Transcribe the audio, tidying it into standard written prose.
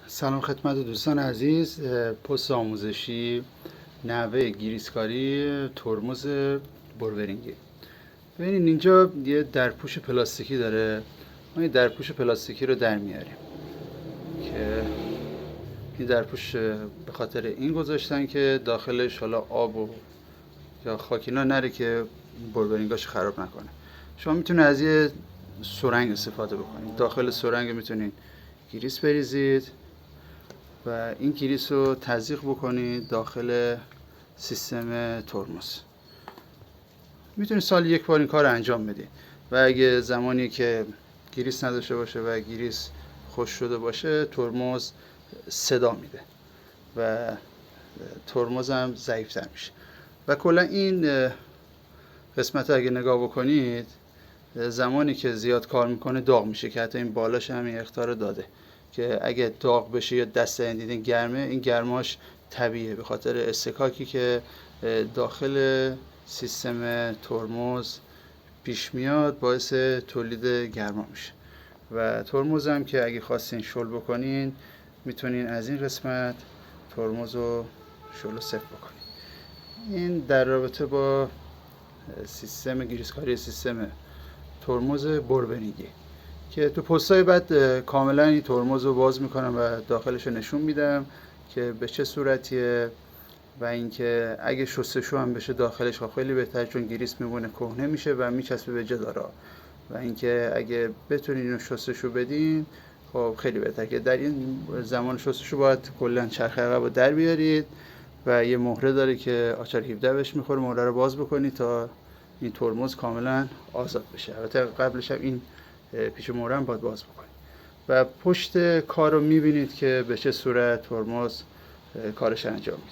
سلام خدمت دوستان عزیز. پست آموزشی نحوه گریسکاری ترمز بوربرینگی. ببینید اینجا یه درپوش پلاستیکی داره. ما این درپوش پلاستیکی رو در میاریم که این درپوش به خاطر این گذاشتن که داخلش حالا آب و یا خاک اینا نره که بوربرینگاش خراب نکنه. شما میتونید از یه سرنگ استفاده بکنید. داخل سرنگ میتونید گریس بریزید و این گریس رو تزریق بکنید داخل سیستم ترمز. میتونید سال یک بار این کار رو انجام بدید و اگه زمانی که گریس نداشته باشه و گریس خوش شده باشه ترمز صدا میده و ترمز هم ضعیف‌تر میشه. و کلا این قسمت اگه نگاه بکنید زمانی که زیاد کار میکنه داغ میشه که حتی این بالاش هم این اخطار داده که اگه داغ بشه یا دست دیدین گرمه، این گرماش طبیعیه به خاطر اصطکاکی که داخل سیستم ترمز پیش میاد باعث تولید گرما میشه. و ترمز هم که اگه خواستین شل بکنین میتونین از این قسمت ترمز رو شل و صفر بکنین. این در رابطه با سیستم گریسکاری سیستم ترمز بوربرینگی که تو پستای بعد کاملا این ترمز رو باز میکنم و داخلش رو نشون میدم که به چه صورتیه و اینکه اگه شستشو هم بشه داخلش خیلی بهتر چون گریس میمونه کهنه میشه و میچسبه به جدارا و اینکه اگه بتونین اینو شستشو بدین خب خیلی بهتر که در این زمان شستشو باید کلا چرخ عقب رو در بیارید و یه مهره داره که آچار 17 بهش میخوره، مهره رو باز بکنید تا این ترمز کاملا آزاد بشه. البته قبلش هم این پیچ مهره هم باید باز بکنید و پشت کار رو میبینید که به چه صورت ترمز کارش انجام میده.